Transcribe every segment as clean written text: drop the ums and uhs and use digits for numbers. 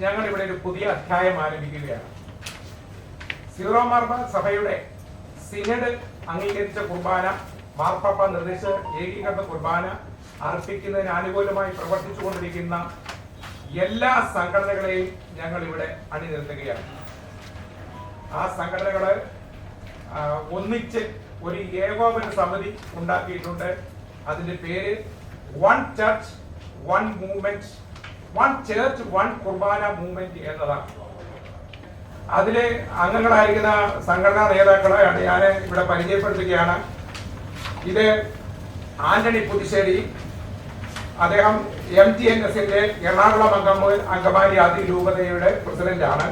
ഞങ്ങൾ ഇവിടെ ഒരു പുതിയ അധ്യായം ആരംഭിക്കുകയാണ്. സീറോ മലബാർ സഭയുടെ സിനഡ് അംഗീകരിച്ച കുർബാന, മാർപ്പാപ്പ നിർദ്ദേശിച്ച ഏകീകൃത കുർബാന അർപ്പിക്കുന്നതിന് അനുകൂലമായി പ്രവർത്തിച്ചുകൊണ്ടിരിക്കുന്ന എല്ലാ സംഘടനകളെയും ഞങ്ങൾ ഇവിടെ അണിനിരത്തുകയാണ്. ആ സംഘടനകള് ഒന്നിച്ച് ഒരു ഏകോപന സമിതി ഉണ്ടാക്കിയിട്ടുണ്ട്. അതിന്റെ പേര് one church one movement, one church one കുർബാന മൂവ്മെന്റ് എന്നതാണ്. അതിലെ അംഗങ്ങളായിരിക്കുന്ന സംഘടനാ നേതാക്കളെ ഞാൻ ഇവിടെ പരിചയപ്പെടുത്തുകയാണ്. ഇത് ആന്റണി പുതുശ്ശേരി, അദ്ദേഹം MTNS-ന്റെ എറണാകുളം അങ്കമാലി അതിരൂപതയുടെ പ്രസിഡന്റാണ്.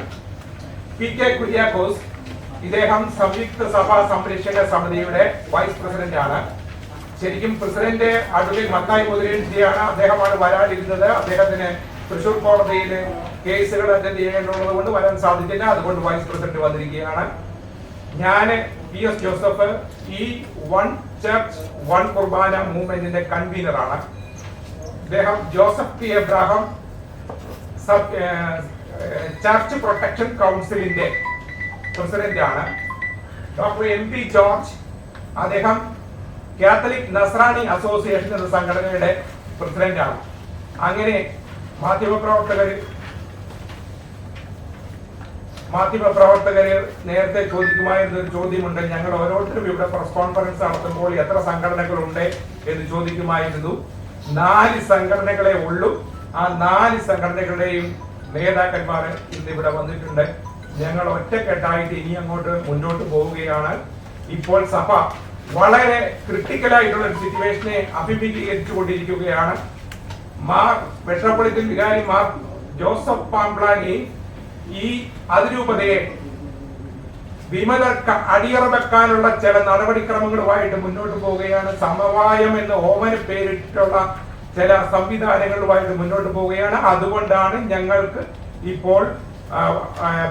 PK കുര്യാക്കോസ്, ഇദ്ദേഹം സംയുക്ത സഭാ സംരക്ഷക സമിതിയുടെ വൈസ് പ്രസിഡന്റാണ്. ശരിക്കും പ്രസിഡന്റ് അഡ്വക്കേറ്റ് മത്തായി മുതിരേജിയാണ്. അദ്ദേഹമാണ് വരാനിരുന്നത്. അദ്ദേഹത്തിന് തൃശൂർ കോടതിയിൽ കേസുകൾ അറ്റൻഡ് ചെയ്യേണ്ടത് കൊണ്ട് വരാൻ സാധിച്ചില്ല. അതുകൊണ്ട് വൈസ് പ്രസിഡന്റ് വന്നിരിക്കുകയാണ്. ഞാൻ PS ജോസഫ്, ഈ വൺ ചർച്ച് വൺ കുർബാന മൂവ്മെന്റിന്റെ കൺവീനറാണ്. അദ്ദേഹം Joseph P. Abraham, church protection കൗൺസിലിന്റെ പ്രസിഡന്റാണ്. ഡോക്ടർ MP ജോർജ്, അദ്ദേഹം കാത്തലിക് നസ്രാണി അസോസിയേഷൻ എന്ന സംഘടനയുടെ പ്രസിഡന്റാണ്. അങ്ങനെ മാധ്യമപ്രവർത്തകര് നേരത്തെ ചോദിക്കുമായിരുന്ന ഒരു ചോദ്യമുണ്ട്. ഞങ്ങൾ ഓരോരുത്തരും ഇവിടെ പ്രസ് കോൺഫറൻസ് നടത്തുമ്പോൾ എത്ര സംഘടനകളുണ്ട് എന്ന് ചോദിക്കുമായിരുന്നു. 4 സംഘടനകളെ ഉള്ളൂ. ആ 4 സംഘടനകളുടെയും നേതാക്കന്മാർ ഇന്നിവിടെ വന്നിട്ടുണ്ട്. ഞങ്ങൾ ഒറ്റക്കെട്ടായിട്ട് ഇനി അങ്ങോട്ട് മുന്നോട്ട് പോവുകയാണ്. ഇപ്പോൾ സഭ വളരെ ക്രിട്ടിക്കലായിട്ടുള്ള ഒരു സിറ്റുവേഷനെ അഭിമുഖീകരിച്ചു കൊണ്ടിരിക്കുകയാണ്. മെട്രോപൊളിറ്റൻ വികാരി മാർ ജോസഫ് പാംപ്ലാനി ഈ അതിരൂപതയെ വിമതർക്ക് അടിയറ വെക്കാനുള്ള ചില നടപടിക്രമങ്ങളുമായിട്ട് മുന്നോട്ട് പോവുകയാണ്. സമവായം എന്ന് ഓമന പേരിട്ടുള്ള ചില സംവിധാനങ്ങളുമായിട്ട് മുന്നോട്ട് പോവുകയാണ്. അതുകൊണ്ടാണ് ഞങ്ങൾക്ക് ഇപ്പോൾ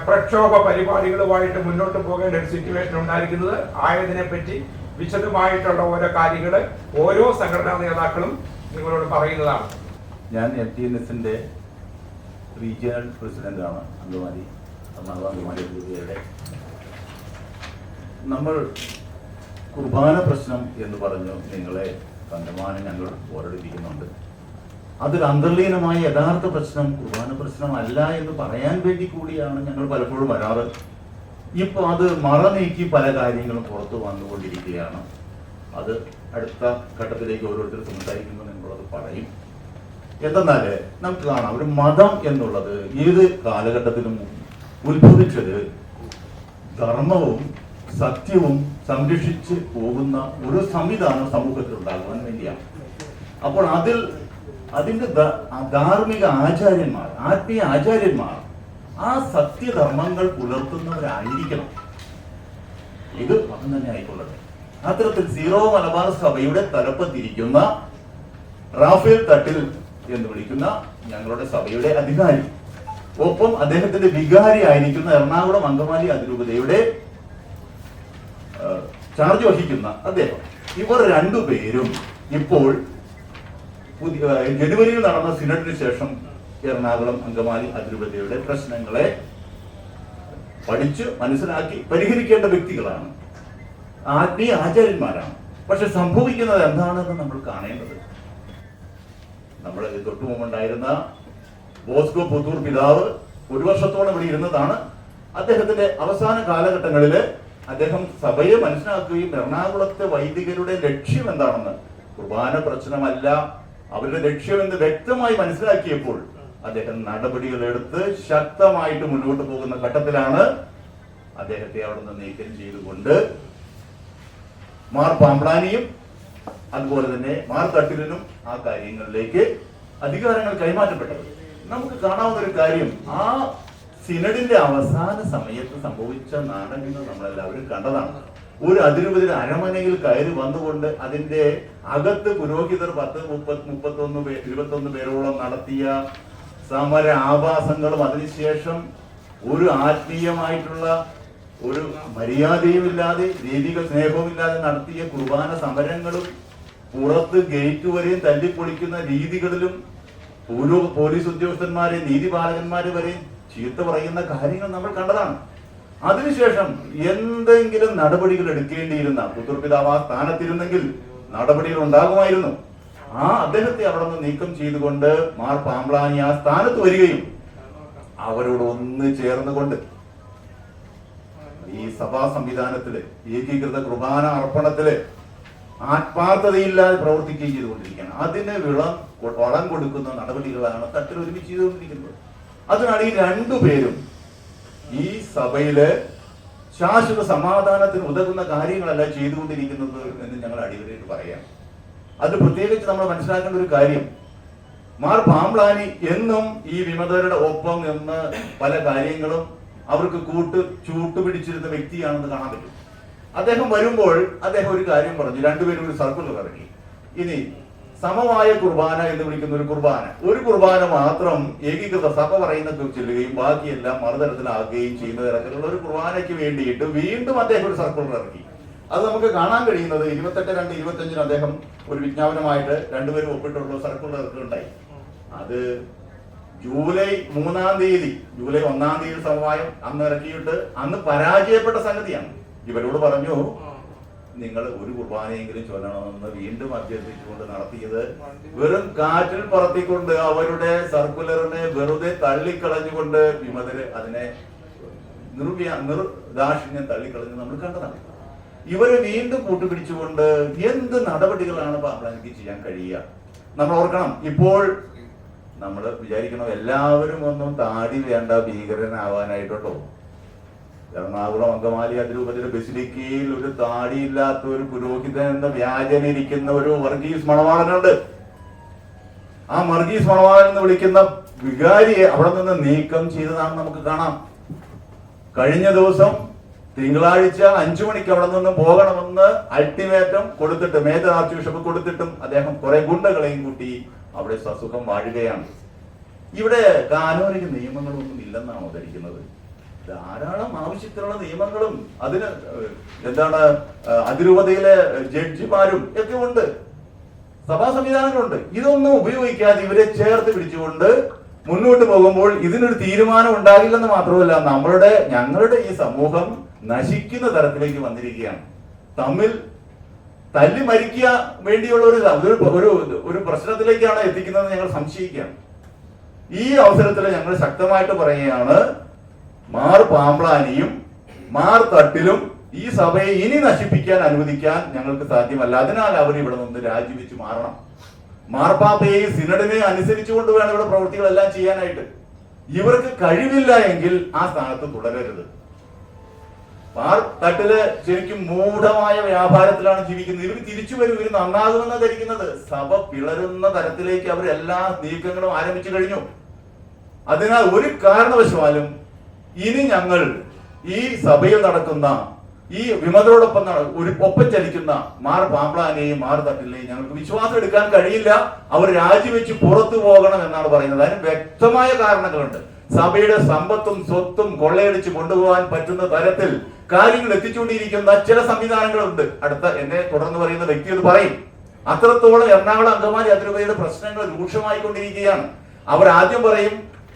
പ്രക്ഷോഭ പരിപാടികളുമായിട്ട് മുന്നോട്ട് പോകേണ്ട ഒരു സിറ്റുവേഷൻ ഉണ്ടായിരിക്കുന്നത്. ആയതിനെ പറ്റി വിശദമായിട്ടുള്ള ഓരോ കാര്യങ്ങൾ ഓരോ സംഘടനാ നേതാക്കളും നിങ്ങളോട് പറയുന്നതാണ്. ഞാൻ MTNS-ന്റെ റീജിയണൽ പ്രസിഡന്റാണ്. അങ്കമാലി രൂപതയുടെ നമ്മൾ കുർബാന പ്രശ്നം എന്ന് പറഞ്ഞു നിങ്ങളെ കണ്ടമാനം ഞങ്ങൾ ഓരടിപ്പിക്കുന്നുണ്ട്. അതൊരു അന്തർലീനമായ യഥാർത്ഥ പ്രശ്നം കുർബാന പ്രശ്നമല്ല എന്ന് പറയാൻ വേണ്ടി കൂടിയാണ് ഞങ്ങൾ പലപ്പോഴും വരാറ്. ഇപ്പോൾ അത് മറ നീക്കി പല കാര്യങ്ങളും പുറത്തു വന്നുകൊണ്ടിരിക്കുകയാണ്. അത് അടുത്ത ഘട്ടത്തിലേക്ക് ഓരോരുത്തർ സംസാരിക്കുമ്പോൾ നിങ്ങളത് പറയും. എന്തെന്നാല് നമുക്ക് കാണാം, ഒരു മതം എന്നുള്ളത് ഏത് കാലഘട്ടത്തിലും ഉത്ഭവിച്ചത് ധർമ്മവും സത്യവും സംരക്ഷിച്ച് പോകുന്ന ഒരു സംവിധാനം സമൂഹത്തിൽ ഉണ്ടാകുവാൻ വേണ്ടിയാണ്. അപ്പോൾ അതിന്റെ ധാർമ്മിക ആചാര്യന്മാർ, ആത്മീയ ആചാര്യന്മാർ ആ സത്യധർമ്മങ്ങൾ പുലർത്തുന്നവരായിരിക്കണം. ഇത് മതം തന്നെ ആയിക്കൊള്ളട്ടെ. അത്തരത്തിൽ സീറോ മലബാർ സഭയുടെ തലപ്പത്തിരിക്കുന്ന റാഫേൽ തട്ടിൽ എന്ന് വിളിക്കുന്ന ഞങ്ങളുടെ സഭയുടെ അധികാരി, ഒപ്പം അദ്ദേഹത്തിന്റെ വികാരി ആയിരിക്കുന്ന എറണാകുളം അങ്കമാലി അതിരൂപതയുടെ ചാർജ് വഹിക്കുന്ന അദ്ദേഹം, ഇവർ രണ്ടുപേരും ഇപ്പോൾ ജനുവരിയിൽ നടന്ന സിനഡിന് ശേഷം എറണാകുളം അങ്കമാലി അതിരൂപതയുടെ പ്രശ്നങ്ങളെ പഠിച്ച് മനസ്സിലാക്കി പരിഹരിക്കേണ്ട വ്യക്തികളാണ്, ആത്മീയ ആചാര്യന്മാരാണ്. പക്ഷെ സംഭവിക്കുന്നത് എന്താണെന്ന് നമ്മൾ കാണേണ്ടത്, നമ്മൾ തൊട്ടു മുമ്പുണ്ടായിരുന്ന ബോസ്കോ പുത്തൂർ പിതാവ് 1 വർഷത്തോളം ഇവിടെ ഇരുന്നതാണ്. അദ്ദേഹത്തിന്റെ അവസാന കാലഘട്ടങ്ങളിൽ അദ്ദേഹം സഭയെ മനസ്സിലാക്കുകയും എറണാകുളത്തെ വൈദികരുടെ ലക്ഷ്യം എന്താണെന്ന്, കുർബാന പ്രശ്നമല്ല അവരുടെ ലക്ഷ്യമെന്ന് വ്യക്തമായി മനസ്സിലാക്കിയപ്പോൾ അദ്ദേഹം നടപടികളെടുത്ത് ശക്തമായിട്ട് മുന്നോട്ട് പോകുന്ന ഘട്ടത്തിലാണ് അദ്ദേഹത്തെ അവിടെ നിന്ന് നീക്കം ചെയ്തുകൊണ്ട് മാർ പാംപ്ലാനിയും അതുപോലെ തന്നെ മാർ തട്ടിലിനും ആ കാര്യങ്ങളിലേക്ക് അധികാരങ്ങൾ കൈമാറ്റപ്പെട്ടത്. നമുക്ക് കാണാവുന്ന ഒരു കാര്യം, ആ സിനഡിന്റെ അവസാന സമയത്ത് സംഭവിച്ച നാടകങ്ങൾ നമ്മളെല്ലാവരും കണ്ടതാണ്. ഒരു അതിരൂപതയുടെ അരമനയിൽ കയറി വന്നുകൊണ്ട് അതിന്റെ അകത്ത് പുരോഹിതർ 21 പേരോളം നടത്തിയ സമര ആഭാസങ്ങളും അതിനുശേഷം ഒരു ആത്മീയമായിട്ടുള്ള ഒരു മര്യാദയുമില്ലാതെ ദൈവിക സ്നേഹവുമില്ലാതെ നടത്തിയ കുർബാന സമരങ്ങളും പുറത്ത് ഗേറ്റ് വരെയും തല്ലിപ്പൊളിക്കുന്ന രീതികളിലും പോലീസ് ഉദ്യോഗസ്ഥന്മാരെ, നീതിപാലകന്മാരെ വരെ ചീത്ത പറയുന്ന കാര്യങ്ങൾ നമ്മൾ കണ്ടതാണ്. അതിനുശേഷം എന്തെങ്കിലും നടപടികൾ എടുക്കേണ്ടിയിരുന്ന പുത്രപിതാവ് ആ സ്ഥാനത്തിരുന്നെങ്കിൽ നടപടികൾ ഉണ്ടാകുമായിരുന്നു. അദ്ദേഹത്തെ അവിടെ നിന്ന് നീക്കം ചെയ്തുകൊണ്ട് മാർ പാമ്പ്ലാനി ആ സ്ഥാനത്ത് വരികയും അവരോട് ഒന്ന് ചേർന്നുകൊണ്ട് ഈ സഭാ സംവിധാനത്തില് ഏകീകൃത കുർബാന അർപ്പണത്തില് ആത്മാർത്ഥതയില്ലാതെ പ്രവർത്തിക്കുകയും ചെയ്തുകൊണ്ടിരിക്കുകയാണ്. അതിന് വളം കൊടുക്കുന്ന നടപടികളാണ് തട്ടിൽ ഒരുമിച്ച് ചെയ്തുകൊണ്ടിരിക്കുന്നത്. അതിനാണ് ഈ രണ്ടുപേരും ഈ സഭയില് ശാശ്വത സമാധാനത്തിന് ഉതകുന്ന കാര്യങ്ങളല്ല ചെയ്തുകൊണ്ടിരിക്കുന്നത് എന്ന് ഞങ്ങൾ അടിവരയിട്ട് പറയാം. അത് പ്രത്യേകിച്ച് നമ്മൾ മനസ്സിലാക്കേണ്ട ഒരു കാര്യം, മാർ പാമ്പ്ലാനി എന്നും ഈ വിമതരുടെ ഒപ്പം നിന്ന് പല കാര്യങ്ങളും അവർക്ക് ചൂട്ടുപിടിച്ചിരുന്ന വ്യക്തിയാണെന്ന് കാണാൻ പറ്റും. അദ്ദേഹം വരുമ്പോൾ അദ്ദേഹം ഒരു കാര്യം പറഞ്ഞു, രണ്ടുപേരും ഒരു സർക്കുലർ ഇറക്കി. ഇനി സമവായ കുർബാന എന്ന് വിളിക്കുന്ന ഒരു കുർബാന മാത്രം ഏകീകൃത സഭ പറയുന്ന ചെല്ലുകയും ബാക്കിയെല്ലാം മറുതരത്തിലാകുകയും ചെയ്യുന്ന തരത്തിലുള്ള ഒരു കുർബാനയ്ക്ക് വേണ്ടിയിട്ട് വീണ്ടും അദ്ദേഹം ഒരു സർക്കുലർ ഇറക്കി. അത് നമുക്ക് കാണാൻ കഴിയുന്നത് 28/2/25 അദ്ദേഹം ഒരു വിജ്ഞാപനമായിട്ട് രണ്ടുപേരും ഒപ്പിട്ടുള്ള സർക്കുലർ ഉണ്ടായി. അത് ജൂലൈ 1-ാം തീയതി സമവായം അന്ന് ഇറക്കിയിട്ട് അന്ന് പരാജയപ്പെട്ട സംഗതിയാണ്. ഇവരോട് പറഞ്ഞു, നിങ്ങൾ ഒരു കുർബാനയെങ്കിലും ചൊല്ലണമെന്ന് വീണ്ടും അഭ്യർത്ഥിച്ചുകൊണ്ട് നടത്തിയത് വെറും കാറ്റിൽ പറത്തിക്കൊണ്ട് അവരുടെ സർക്കുലറിനെ വെറുതെ തള്ളിക്കളഞ്ഞുകൊണ്ട് വിമതര് അതിനെ നിർദാക്ഷിണ്യം തള്ളിക്കളഞ്ഞ് നമ്മൾ കണ്ടതാണ്. ഇവരെ വീണ്ടും കൂട്ടുപിടിച്ചുകൊണ്ട് എന്ത് നടപടികളാണ് പാമ്പ്ലാനിക്ക് ചെയ്യാൻ കഴിയുക? നമ്മൾ ഓർക്കണം, ഇപ്പോൾ നമ്മൾ വിചാരിക്കണം എല്ലാവരും ഒന്നും താടി വേണ്ട ഭീകരനാവാനായിട്ടുള്ളൂ. എറണാകുളം അങ്കമാലി അതിരൂപതയുടെ ബസിലിക്കയിൽ ഒരു താടിയില്ലാത്ത ഒരു പുരോഹിതൻ എന്ന വ്യാജനിരിക്കുന്ന ഒരു വർഗീസ് മണവാളനുണ്ട്. ആ വർഗീസ് മണവാളൻ എന്ന് വിളിക്കുന്ന വികാരിയെ അവിടെ നിന്ന് നീക്കം ചെയ്തതാണെന്ന് നമുക്ക് കാണാം. കഴിഞ്ഞ ദിവസം തിങ്കളാഴ്ച 5 മണിക്ക് അവിടെ നിന്ന് പോകണമെന്ന് അൾട്ടിമേറ്റം കൊടുത്തിട്ട് മേജർ ആർച്ച് ബിഷപ്പ് കൊടുത്തിട്ടും അദ്ദേഹം കുറെ ഗുണ്ടകളെയും കൂട്ടി അവിടെ സസുഖം വാഴുകയാണ്. ഇവിടെ കാനോനിക നിയമങ്ങളൊന്നും ഇല്ലെന്നാണോ ധരിക്കുന്നത്? ധാരാളം ആവശ്യത്തിനുള്ള നിയമങ്ങളും അതിന് അതിരൂപതയിലെ ജഡ്ജിമാരും ഒക്കെ ഉണ്ട്, സഭാ സംവിധാനങ്ങളുണ്ട്. ഇതൊന്നും ഉപയോഗിക്കാതെ ഇവരെ ചേർത്ത് പിടിച്ചുകൊണ്ട് മുന്നോട്ട് പോകുമ്പോൾ ഇതിനൊരു തീരുമാനം ഉണ്ടാകില്ലെന്ന് മാത്രമല്ല, ഞങ്ങളുടെ ഈ സമൂഹം നശിക്കുന്ന തരത്തിലേക്ക് വന്നിരിക്കുകയാണ്. തമ്മിൽ തല്ലി മരിക്കുക വേണ്ടിയുള്ള ഒരു പ്രശ്നത്തിലേക്കാണ് എത്തിക്കുന്നത് ഞങ്ങൾ സംശയിക്കുകയാണ്. ഈ അവസരത്തിൽ ഞങ്ങൾ ശക്തമായിട്ട് പറയുകയാണ്, മാർ പാമ്പ്ലാനിയും മാർ തട്ടിലും ഈ സഭയെ ഇനി നശിപ്പിക്കാൻ അനുവദിക്കാൻ ഞങ്ങൾക്ക് സാധ്യമല്ല. അതിനാൽ അവർ ഇവിടെ നിന്ന് രാജിവെച്ച് മാറണം. മാർപ്പാപ്പയെ സിനഡിനെ അനുസരിച്ചുകൊണ്ട് വേണം ഇവിടെ പ്രവൃത്തികളെല്ലാം ചെയ്യാനായിട്ട്. ഇവർക്ക് കഴിവില്ല എങ്കിൽ ആ സ്ഥാനത്ത് തുടരരുത്. മാർ തട്ടില് ശരിക്കും മൂഢമായ വ്യാപാരത്തിലാണ് ജീവിക്കുന്നത്. ഇവർ തിരിച്ചു വരും, ഇവർ നന്നാകുമെന്ന് ധരിക്കുന്നത്. സഭ പിളരുന്ന തരത്തിലേക്ക് അവർ എല്ലാ നീക്കങ്ങളും ആരംഭിച്ചു കഴിഞ്ഞു. അതിനാൽ ഒരു കാരണവശാലും ഇനി ഞങ്ങൾ ഈ സഭയിൽ നടക്കുന്ന ഈ വിമതരോടൊപ്പം ഒപ്പം ചലിക്കുന്ന മാർ പാമ്പ്ലാനെയും മാർ തട്ടിലിനെയും ഞങ്ങൾക്ക് വിശ്വാസം എടുക്കാൻ കഴിയില്ല. അവർ രാജിവെച്ച് പുറത്തു പോകണം എന്നാണ് പറയുന്നത്. അതിന് വ്യക്തമായ കാരണങ്ങളുണ്ട്. സഭയുടെ സമ്പത്തും സ്വത്തും കൊള്ളയടിച്ച് കൊണ്ടുപോകാൻ പറ്റുന്ന തരത്തിൽ കാര്യങ്ങൾ എത്തിച്ചുകൊണ്ടിരിക്കുന്ന ചില സംവിധാനങ്ങളുണ്ട്. എന്നെ തുടർന്ന് പറയുന്ന വ്യക്തി അത് പറയും. അത്രത്തോളം എറണാകുളം അങ്കമാലി അതിരൂപതയുടെ പ്രശ്നങ്ങൾ രൂക്ഷമായിക്കൊണ്ടിരിക്കുകയാണ്. അവർ ആദ്യം പറയും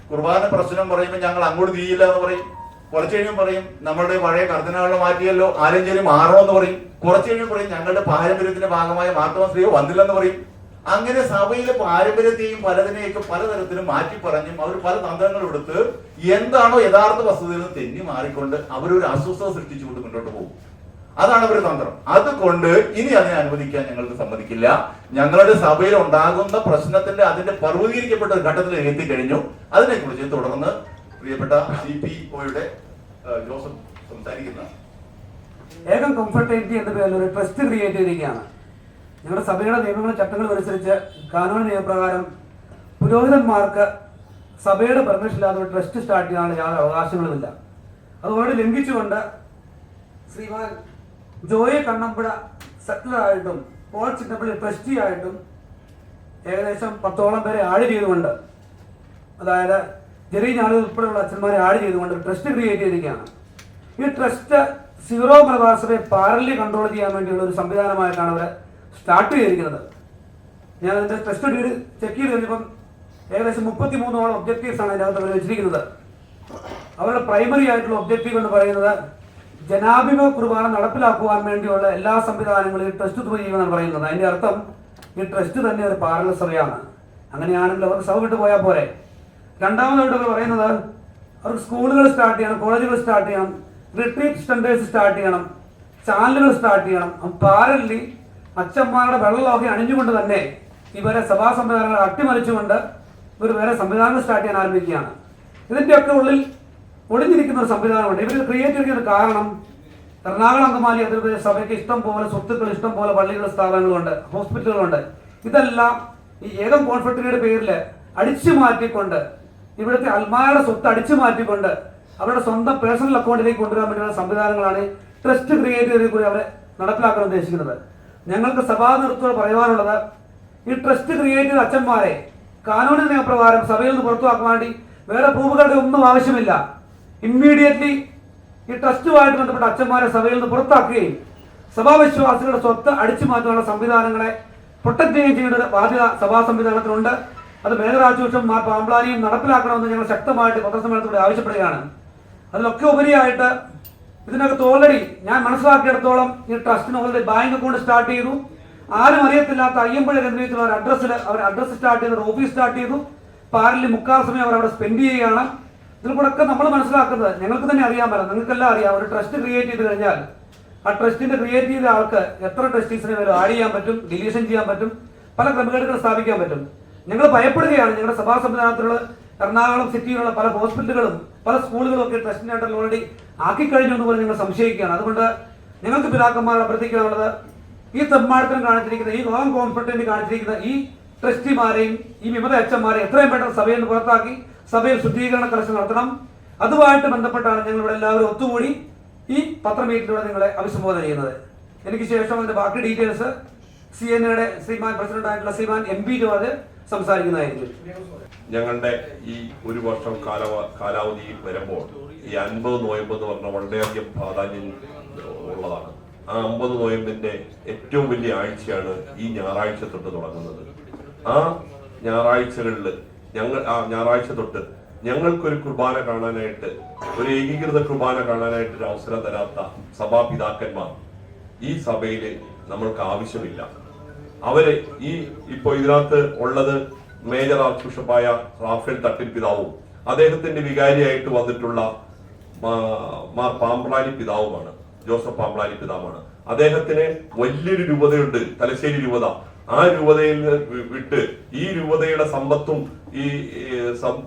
കുർബാന പ്രശ്നം പറയുമ്പോൾ ഞങ്ങൾ അങ്ങോട്ട് തിരിയില്ല എന്ന് പറയും. കുറച്ചു കഴിയും പറയും നമ്മളുടെ പഴയ കർദിനാളിനെ മാറ്റിയല്ലോ, ആലഞ്ചേരി മാറണമെന്ന് പറയും. കുറച്ചു കഴിയും പറയും ഞങ്ങളുടെ പാരമ്പര്യത്തിന്റെ ഭാഗമായ മാർത്തോമാശ്രീയോ വന്നില്ലെന്ന് പറയും. അങ്ങനെ സഭയിലെ പാരമ്പര്യത്തെയും പലതിനെയൊക്കെ പലതരത്തിലും മാറ്റി പറഞ്ഞും അവർ പല തന്ത്രങ്ങളും എടുത്ത് എന്താണോ യഥാർത്ഥ വസ്തുതയിൽ നിന്ന് തെന്നി മാറിക്കൊണ്ട് അവരൊരു അസ്വസ്ഥത സൃഷ്ടിച്ചുകൊണ്ട് മുന്നോട്ട് പോകും. അതാണ് അവരുടെ തന്ത്രം. അതുകൊണ്ട് ഇനി അതിനെ അനുവദിക്കാൻ ഞങ്ങൾക്ക് സമ്മതിക്കില്ല. ഞങ്ങളുടെ സഭയിൽ ഉണ്ടാകുന്ന പ്രശ്നത്തിന്റെ അതിന്റെ പർവ്വതീകരിക്കപ്പെട്ട ഒരു ഘട്ടത്തിൽ എത്തിക്കഴിഞ്ഞു. അതിനെക്കുറിച്ച് തുടർന്ന് പ്രിയപ്പെട്ട CPOയുടെ ജോസഫ് സംസാരിക്കുന്ന ഏകം കംഫർട്ടേറ്റി എന്ന പേരിൽ ഒരു ട്രസ്റ്റ് ക്രിയേറ്റ് ചെയ്തിരിക്കുകയാണ്. ഞങ്ങളുടെ സഭയുടെ നിയമങ്ങളും ചട്ടങ്ങളും അനുസരിച്ച് കാനോൻ നിയമപ്രകാരം പുരോഹിതന്മാർക്ക് സഭയുടെ പെർമിഷൻ ഇല്ലാതെ ഒരു ട്രസ്റ്റ് സ്റ്റാർട്ട് ചെയ്യാനുള്ള യാതൊരു അവകാശങ്ങളുമില്ല. അതുകൊണ്ട് ലംഘിച്ചുകൊണ്ട് ശ്രീമാൻ ജോയി കണ്ണമ്പുഴ സെറ്റിലറായിട്ടും പോൾ ചിന്നപ്പള്ളി ട്രസ്റ്റി ആയിട്ടും ഏകദേശം 10ഓളം പേരെ ആഡ് ചെയ്തുകൊണ്ട്, അതായത് ജെറി ഞാളി ഉൾപ്പെടെയുള്ള അച്ഛന്മാരെ ആഡ് ചെയ്തുകൊണ്ട് ട്രസ്റ്റ് ക്രിയേറ്റ് ചെയ്തിരിക്കുകയാണ്. ഈ ട്രസ്റ്റ് സീറോ മലബാർ സഭയെ പാരലി കൺട്രോൾ ചെയ്യാൻ വേണ്ടിയുള്ള ഒരു സംവിധാനമായിട്ടാണ് അവർ സ്റ്റാർട്ട് ചെയ്തിരിക്കുന്നത്. ഞാൻ അതിൻ്റെ ട്രസ്റ്റ് ഡീഡ് ചെക്ക് ചെയ്ത് കഴിഞ്ഞപ്പം ഏകദേശം 33ഓളം ഒബ്ജക്റ്റീവ്സ് ആണ് അതിനകത്ത് അവർ വെച്ചിരിക്കുന്നത്. അവരുടെ പ്രൈമറി ആയിട്ടുള്ള ഒബ്ജക്റ്റീവ് എന്ന് പറയുന്നത് ജനാഭിമുഖ കുർബാന നടപ്പിലാക്കുവാൻ വേണ്ടിയുള്ള എല്ലാ സംവിധാനങ്ങളും ഈ ട്രസ്റ്റ് ചെയ്യുമെന്നാണ് പറയുന്നത്. അതിന്റെ അർത്ഥം ഈ ട്രസ്റ്റ് തന്നെ ഒരു പാരലൽ സഭയാണ്. അങ്ങനെയാണെങ്കിൽ അവർക്ക് സഭ വിട്ടു പോയാൽ പോരെ. രണ്ടാമതായിട്ട് അവർ പറയുന്നത് അവർക്ക് സ്കൂളുകൾ സ്റ്റാർട്ട് ചെയ്യണം, കോളേജുകൾ സ്റ്റാർട്ട് ചെയ്യണം, റിട്രീറ്റ് സെന്റേഴ്സ് സ്റ്റാർട്ട് ചെയ്യണം, ചാനലുകൾ സ്റ്റാർട്ട് ചെയ്യണം. പാരലി അച്ഛന്മാരുടെ വെള്ളമൊക്കെ അണിഞ്ഞുകൊണ്ട് തന്നെ ഇവരെ സഭാ സംവിധാനങ്ങൾ അട്ടിമറിച്ചുകൊണ്ട് ഇവർ വേറെ സംവിധാനങ്ങൾ സ്റ്റാർട്ട് ചെയ്യാൻ ആരംഭിക്കുകയാണ്. ഇതിൻ്റെയൊക്കെ ഉള്ളിൽ ഒളിഞ്ഞിരിക്കുന്ന ഒരു സംവിധാനമുണ്ട്. ഇവർ ക്രിയേറ്റ് ചെയ്യുന്ന കാരണം എറണാകുളം അങ്കമാലി അതിർത്തി സഭയ്ക്ക് ഇഷ്ടം പോലെ സ്വത്തുക്കൾ, ഇഷ്ടം പോലെ പള്ളികൾ, സ്ഥാപനങ്ങളുണ്ട്, ഹോസ്പിറ്റലുകളുണ്ട്. ഇതെല്ലാം ഈ ഏകം കോൺഫെഡറേറ്റയുടെ പേരിൽ അടിച്ചു മാറ്റിക്കൊണ്ട് ഇവിടുത്തെ അൽമാരുടെ സ്വത്ത് അടിച്ചു മാറ്റിക്കൊണ്ട് അവരുടെ സ്വന്തം പേഴ്സണൽ അക്കൗണ്ടിലേക്ക് കൊണ്ടുവരാൻ വേണ്ടിയുള്ള സംവിധാനങ്ങളാണ് ട്രസ്റ്റ് ക്രിയേറ്റ് ചെയ്ത് കൂടി അവരെ നടപ്പിലാക്കാൻ ഉദ്ദേശിക്കുന്നത്. ഞങ്ങൾക്ക് സഭാ നേതൃത്വത്തോട് പറയുവാനുള്ളത്, ഈ ട്രസ്റ്റ് ക്രിയേറ്റ് ചെയ്ത അച്ഛന്മാരെ കാനൂനിക നിയമപ്രകാരം സഭയിൽ നിന്ന് പുറത്തുവാക്കാൻ വേണ്ടി വേറെ പ്രൂഫുകളുടെ ഒന്നും ആവശ്യമില്ല. ഇമ്മീഡിയറ്റ്ലി ഈ ട്രസ്റ്റുമായിട്ട് ബന്ധപ്പെട്ട അച്ഛന്മാരെ സഭയിൽ നിന്ന് പുറത്താക്കുകയും സഭാവിശ്വാസികളുടെ സ്വത്ത് അടിച്ചു മാറ്റാനുള്ള സംവിധാനങ്ങളെ പ്രൊട്ടക്ട് ചെയ്യുകയും ചെയ്യുന്ന ഒരു ബാധ്യത സഭാ സംവിധാനത്തിനുണ്ട്. അത് മേജർ ആർച്ച് ബിഷപ്പ് മാർ പാംബ്ലാനിയും നടപ്പിലാക്കണമെന്ന് ഞങ്ങൾ ശക്തമായിട്ട് പത്രസമ്മേളനത്തിലൂടെ ആവശ്യപ്പെടുകയാണ്. അതിലൊക്കെ ഉപരിയായിട്ട് ഇതിനകത്ത് ഓൾറെഡി ഞാൻ മനസ്സിലാക്കിയിടത്തോളം ഈ ട്രസ്റ്റിന് ഓൾറെഡി ബാങ്ക് അക്കൗണ്ട് സ്റ്റാർട്ട് ചെയ്തു. ആരും അറിയത്തില്ലാത്ത അയ്യമ്പുഴ കേന്ദ്രീകരിച്ചുള്ള അവർ അഡ്രസ്സ് സ്റ്റാർട്ട് ചെയ്തു, ഒരു ഓഫീസ് സ്റ്റാർട്ട് ചെയ്തു. പാരലി മുക്കാൽ സമയം അവർ അവിടെ സ്പെൻഡ് ചെയ്യുകയാണ്. ഇതിൽ കൂടെ ഒക്കെ നമ്മൾ മനസ്സിലാക്കുന്നത്, ഞങ്ങൾക്ക് തന്നെ അറിയാൻ പറ്റും, നിങ്ങൾക്കെല്ലാം അറിയാം, ഒരു ട്രസ്റ്റ് ക്രിയേറ്റ് ചെയ്ത് കഴിഞ്ഞാൽ ആ ട്രസ്റ്റിന്റെ ക്രിയേറ്റ് ചെയ്ത ആൾക്ക് എത്ര ട്രസ്റ്റീസിനെ വരും ആഡ് ചെയ്യാൻ പറ്റും, ഡിലീഷൻ ചെയ്യാൻ പറ്റും, പല ക്രമക്കേടുകൾ സ്ഥാപിക്കാൻ പറ്റും. ഞങ്ങൾ ഭയപ്പെടുകയാണ്. ഞങ്ങളുടെ സഭാ സംവിധാനത്തിലുള്ള എറണാകുളം സിറ്റിയിലുള്ള പല ഹോസ്പിറ്റലുകളും പല സ്കൂളുകളും ഒക്കെ ട്രസ്റ്റിനായിട്ട് ഓൾറെഡി ആക്കിക്കഴിഞ്ഞു എന്ന് പോലും ഞങ്ങൾ സംശയിക്കുകയാണ്. അതുകൊണ്ട് ഞങ്ങൾക്ക് പിതാക്കന്മാർ അഭ്യർത്ഥിക്കാനുള്ളത്, ഈ തെമ്മാടത്തിനും കാണിച്ചിരിക്കുന്ന, ഈ ലോകം കോൺഫിഡന്റ് കാണിച്ചിരിക്കുന്ന ഈ ട്രസ്റ്റിമാരെയും ഈ വിമത അച്ഛന്മാരെയും എത്രയും പെട്ടെന്ന് സഭയിൽ നിന്ന് പുറത്താക്കി സഭയിൽ ശുദ്ധീകരണ കലശം നടത്തണം. അതുമായിട്ട് ബന്ധപ്പെട്ടാണ് ഞങ്ങൾ ഇവിടെ എല്ലാവരും ഒത്തുകൂടി ഈ പത്രമീറ്റിലൂടെ നിങ്ങളെ അഭിസംബോധന ചെയ്യുന്നത്. എനിക്ക് ശേഷം അതിന്റെ ബാക്കി ഡീറ്റെയിൽസ് CNAയുടെ ശ്രീമാൻ പ്രസിഡന്റ് ആയിട്ടുള്ള ശ്രീമാൻ MP ജോർജ് സംസാരിക്കുന്നതായിരിക്കും. ഞങ്ങളുടെ ഈ ഒരു വർഷം കാലാവധിയിൽ വരുമ്പോൾ ഈ 50 നോയമ്പ് എന്ന് പറഞ്ഞാൽ വളരെയധികം പ്രാധാന്യം ഉള്ളതാണ്. ആ 50 നോയമ്പിന്റെ ഏറ്റവും വലിയ ആഴ്ചയാണ് ഈ ഞായറാഴ്ച തൊട്ട് തുടങ്ങുന്നത്. ആ ഞായറാഴ്ചകളിൽ ഞായറാഴ്ച തൊട്ട് ഞങ്ങൾക്കൊരു കുർബാന കാണാനായിട്ട്, ഒരു ഏകീകൃത കുർബാന കാണാനായിട്ട് ഒരു അവസരം തരാത്ത സഭാപിതാക്കന്മാർ ഈ സഭയിൽ നമ്മൾക്ക് ആവശ്യമില്ല. അവര് ഇപ്പോ ഇതിനകത്ത് ഉള്ളത് മേജർ ആർച്ച് ബിഷപ്പായ റാഫേൽ തട്ടിൽ പിതാവും അദ്ദേഹത്തിന്റെ വികാരിയായിട്ട് വന്നിട്ടുള്ള മാർ പാമ്പ്ലാനി പിതാവുമാണ്, ജോസഫ് പാമ്പ്ലാനി പിതാവാണ്. അദ്ദേഹത്തിന് വലിയൊരു രൂപതയുണ്ട്, തലശ്ശേരി രൂപത. ആ രൂപതയിൽ വിട്ട് ഈ രൂപതയുടെ സമ്പത്തും ഈ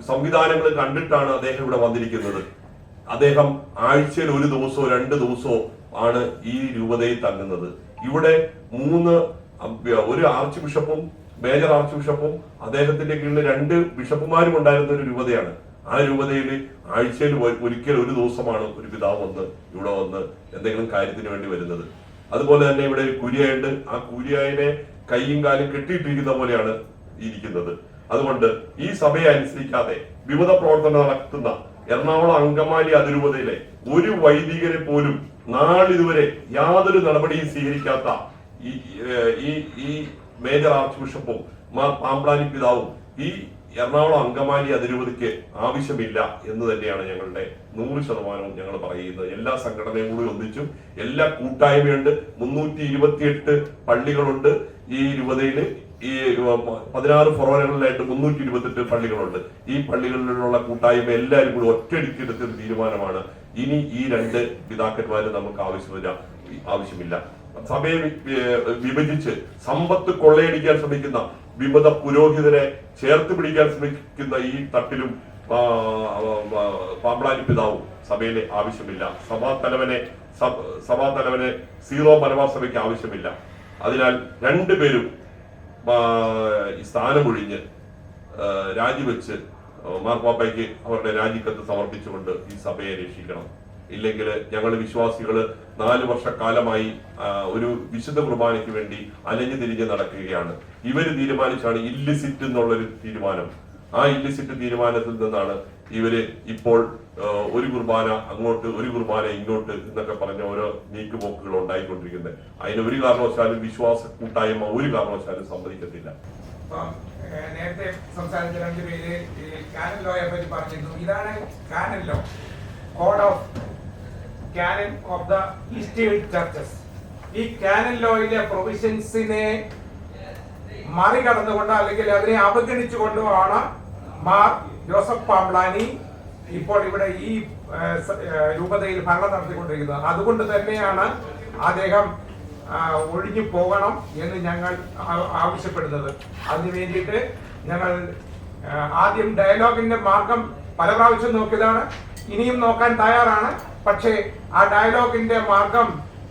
സംവിധാനങ്ങൾ കണ്ടിട്ടാണ് അദ്ദേഹം ഇവിടെ വന്നിരിക്കുന്നത്. അദ്ദേഹം ആഴ്ചയിൽ 1 ദിവസമോ 2 ദിവസമോ ആണ് ഈ രൂപതയിൽ തങ്ങുന്നത്. ഇവിടെ ഒരു ആർച്ച് ബിഷപ്പും മേജർ ആർച്ച് ബിഷപ്പും അദ്ദേഹത്തിന്റെ കീഴിൽ 2 ബിഷപ്പുമാരും ഉണ്ടായിരുന്ന ഒരു രൂപതയാണ്. ആ രൂപതയിൽ ആഴ്ചയിൽ ഒരിക്കൽ 1 ദിവസമാണ് ഒരു പിതാവ് ഇവിടെ വന്ന് എന്തെങ്കിലും കാര്യത്തിന് വേണ്ടി വരുന്നത്. അതുപോലെ തന്നെ ഇവിടെ കുര്യായുണ്ട്. ആ കുര്യായിനെ കൈയും കാലും കെട്ടിയിട്ടിരിക്കുന്ന പോലെയാണ് ഇരിക്കുന്നത്. അതുകൊണ്ട് ഈ സഭയെ അനുസരിക്കാതെ വിമത പ്രവർത്തനം നടത്തുന്ന എറണാകുളം അങ്കമാലി അതിരൂപതയിലെ ഒരു വൈദികരെ പോലും നാളിതുവരെ യാതൊരു നടപടിയും സ്വീകരിക്കാത്ത ഈ മേജർ ആർച്ച് ബിഷപ്പും മാർ പാമ്പ്ലാനി പിതാവും ഈ എറണാകുളം അങ്കമാലി അതിരൂപതയ്ക്ക് ആവശ്യമില്ല എന്ന് തന്നെയാണ് ഞങ്ങളുടെ 100% ഞങ്ങൾ പറയുന്നത്. എല്ലാ സംഘടനയും കൂടി ഒന്നിച്ചും എല്ലാ കൂട്ടായ്മയുണ്ട്. 328 പള്ളികളുണ്ട് ഈ രൂപതയിൽ. ഈ 16 ഫൊറോനകളിലായിട്ട് 328 പള്ളികളുണ്ട്. ഈ പള്ളികളിലുള്ള കൂട്ടായ്മ എല്ലാവരും കൂടി ഒറ്റയടിക്കെടുത്ത തീരുമാനമാണ്. ഇനി ഈ 2 പിതാക്കന്മാര് നമുക്ക് ആവശ്യമില്ല. സഭയെ വിഭജിച്ച് സമ്പത്ത് കൊള്ളയടിക്കാൻ ശ്രമിക്കുന്ന വിമത പുരോഹിതരെ ചേർത്ത് പിടിക്കാൻ ശ്രമിക്കുന്ന ഈ തട്ടിലും പാമ്പ്ലാനി പിതാവും സഭയിലെ ആവശ്യമില്ല. സഭാ തലവനെ സീറോ മലബാർ സഭയ്ക്ക് ആവശ്യമില്ല. അതിനാൽ 2 പേരും സ്ഥാനമൊഴിഞ്ഞ് രാജിവെച്ച് മാർപ്പാപ്പയ്ക്ക് അവരുടെ രാജിക്കത്ത് സമർപ്പിച്ചുകൊണ്ട് ഈ സഭയെ രക്ഷിക്കണം. ഇല്ലെങ്കിൽ ഞങ്ങൾ വിശ്വാസികൾ 4 വർഷക്കാലമായി ഒരു വിശുദ്ധ കുർബാനയ്ക്ക് വേണ്ടി അലഞ്ഞു തിരിഞ്ഞ് നടക്കുകയാണ്. ഇവര് തീരുമാനിച്ചാണ് ഇല്ലിസിറ്റ് എന്നുള്ളൊരു തീരുമാനം. ആ ഇല്ലിസിറ്റ് തീരുമാനത്തിൽ നിന്നാണ് ഇവര് ഇപ്പോൾ ഒരു കുർബാന അങ്ങോട്ട് ഒരു കുർബാന ഇങ്ങോട്ട് എന്നൊക്കെ പറഞ്ഞ ഓരോ നീക്കുപോക്കുകൾ ഉണ്ടായിക്കൊണ്ടിരിക്കുന്നത്. അതിന് ഒരു കാരണവശാലും വിശ്വാസ കൂട്ടായ്മ ഒരു കാരണവശാലും സമ്മതിക്കത്തില്ല. ഇപ്പം നേരത്തെ സംസാരിച്ച രണ്ടുപേര് ഈ കാനൻ ലോയെ പറ്റി പറഞ്ഞിരുന്നു. ഇതാണ് canon law, code of canon of the eastern churches. ഈ കാനൻ ലോയിലെ പ്രൊവിഷൻസിനെ മറികടന്നുകൊണ്ട് അല്ലെങ്കിൽ അതിനെ അവഗണിച്ചുകൊണ്ടുമാണ് മാർ ജോസഫ് പാംബ്ലാനി ഇപ്പോൾ ഇവിടെ ഈ രൂപതയിൽ ഭരണം നടത്തിക്കൊണ്ടിരിക്കുന്നത്. അതുകൊണ്ട് തന്നെയാണ് അദ്ദേഹം ഒഴിഞ്ഞു പോകണം എന്ന് ഞങ്ങൾ ആവശ്യപ്പെടുന്നത്. അതിനു വേണ്ടിയിട്ട് ഞങ്ങൾ ആദ്യം ഡയലോഗിന്റെ മാർഗം പല പ്രാവശ്യം നോക്കിയതാണ്, ഇനിയും നോക്കാൻ തയ്യാറാണ്. പക്ഷേ ആ ഡയലോഗിന്റെ മാർഗം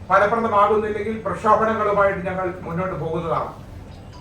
ഫലപ്രദമാകുന്നില്ലെങ്കിൽ പ്രക്ഷോഭണങ്ങളുമായിട്ട് ഞങ്ങൾ മുന്നോട്ട് പോകുന്നതാണ്.